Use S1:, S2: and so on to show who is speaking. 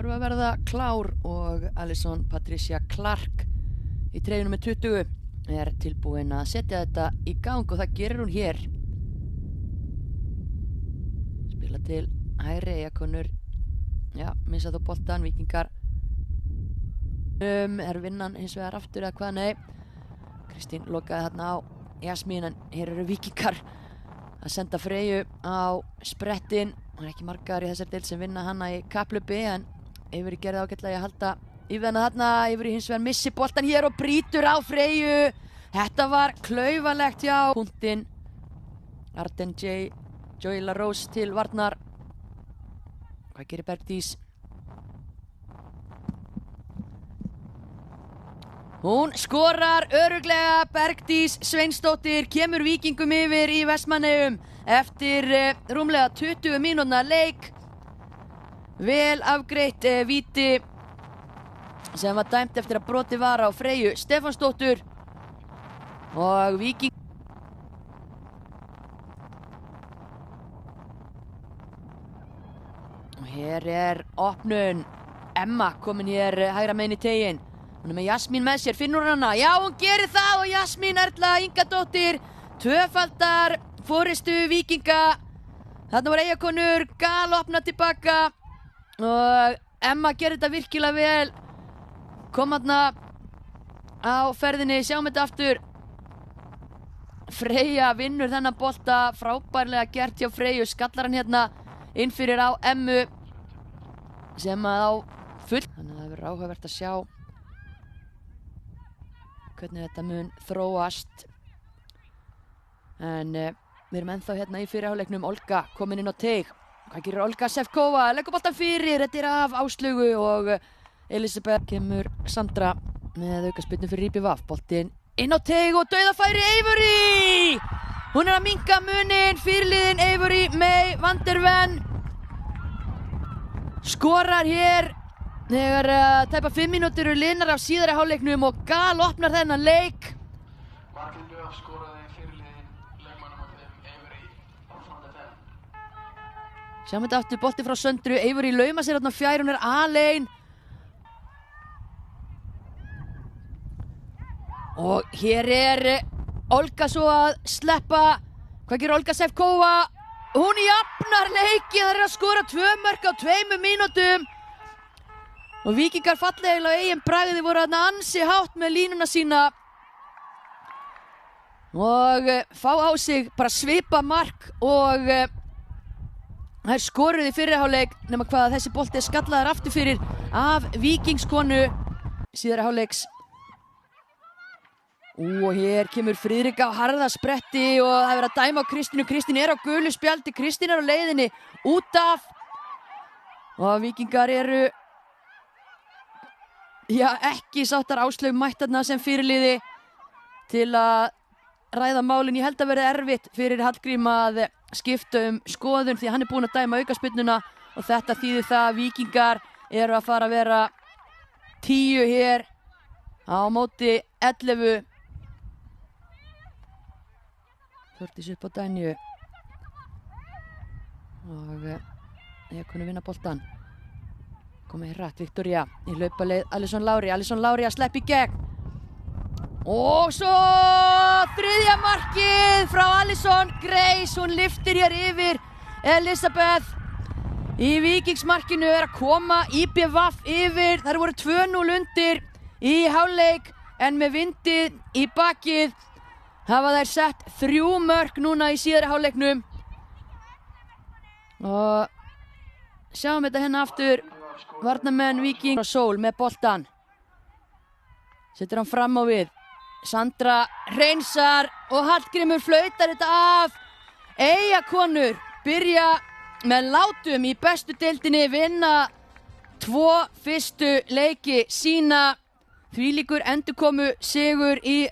S1: erum við að verða klár og Alison Patricia Clark í treyjunum með 20 er tilbúin að setja þetta í gang og það gerir hún hér. Spila til hægri, Eyjakonur, já, missa þó boltan, Víkingar er vinnan hins vegar aftur eða hvað, nei. Kristín lokaði þarna á Jasmín en hér eru Víkingar að senda Freyju á sprettin. Það er ekki margar í þessar deild sem vinna hana í kapphlaupi en Eyfri gerði ágætlega í að halda yfirna þarna. Eyfri hins vegar missi boltan hér og brýtur á Freyju. Þetta var klaufalegt hjá punktinn. Arden Joy LaRose til varnar. Hvað gerir Bergdís? Hún skorar örugglega. Bergdís Sveinsdóttir kemur Víkingum yfir í Vestmannaeyjum eftir rúmlega 20 mínútna leik. Vel afgreitt víti sem var dæmt eftir að brotið var á Freyju Stefánsdóttur og Víking. Og hér er opnun. Emma komin hér hægra megin í teiginn. Hún er með Jasmín með sér, finnur hana? Já, hún gerir það og Jasmín Erla Ingadóttir tvöfaldar forystu Víkinga. Þarna var Eyjakonur galopna tilbaka og Emma gerir þetta virkilega vel. Kom þarna á ferðinni, sjáum þetta aftur. Freyja vinnur þennan bolta, frábærlega gert hjá Freyju, skallar hann hérna inn fyrir á Emmu sem að á full. Þannig að það verður áhugavert að sjá hvernig þetta mun þróast. En við erum ennþá hérna í fyrirháleiknum. Olga komin inn á teig. Hvað gerir Olga Sefkova? Leggur boltan fyrir, þetta er af Áslaugu og Elisabeth. Kemur Sandra með aukaspyrnu fyrir IBVF. Boltinn inn á teig og dauðafæri Eyfri! Hún er að minnka munin, fyrirliðin Eyfri, May van der Ven skorar hér þegar tæpa 5 mínútur eru liðnar af síðari hálfleiknum og galopnar þennan leik.
S2: Margrét Löf skoraði fyrirliðin leikmannum á þeim Eyfri van der Ven.
S1: Sjáum þetta aftur, bolti frá Söndru. Eyfri lauma sér þarna fjær, hún er alein. Og hér er Olga svo að sleppa. Hvað gerir Olga Sefkova? Hún jafnar leikið, það er að skora 2 mörk á 2 mínútum. Og Víkingar fallega á eigin bragði voru þarna ansi hátt með línuna sína. Og fá á sig bara svipa mark og þær skoruðu í fyrri hálfleik nema hvað þessi bolti er skallaður aftur fyrir af Víkingskonu síðari hálfleiks. Og hér kemur Friðrik á harða spretti og það er verið að dæma á Kristínu. Kristín er á gulu spjaldi, Kristín er á leiðinni út af. Og Víkingar eru ekki sáttar. Áslaug mætt þarna sem fyrirliði til að ræða málin. Ég held að verði erfitt fyrir Hallgrím að skipta skoðun því að hann er búinn að dæma aukaspyrnuna og þetta þýðir það að Víkingar eru að fara að vera 10 hér á móti 11. Þortís upp á Dænju og ég kunni vinna boltan. Komið hratt, Viktoría í hlaupaleið Alison Lári. Alison Lári að sleppa í gegn. Og svo þriðja markið frá Alison Grace. Hún lyftir hér yfir Elisabeth. Í Víkingsmarkinu er að koma IBVF yfir. Þær voru 2-0 undir í hálfleik en með vindið í bakið hafa þær sett 3 mörk núna í síðari hálfleiknum. Og sjáum þetta hérna aftur. Varnarmenn Víking og Sól með boltan. Setur hann fram á við. Sandra hreinsar og Hallgrímur flautar þetta af. Eyjakonur byrja með látum í bestu deildinni, vinna 2 fyrstu leiki sína. Þvílíkur endurkomu sigur í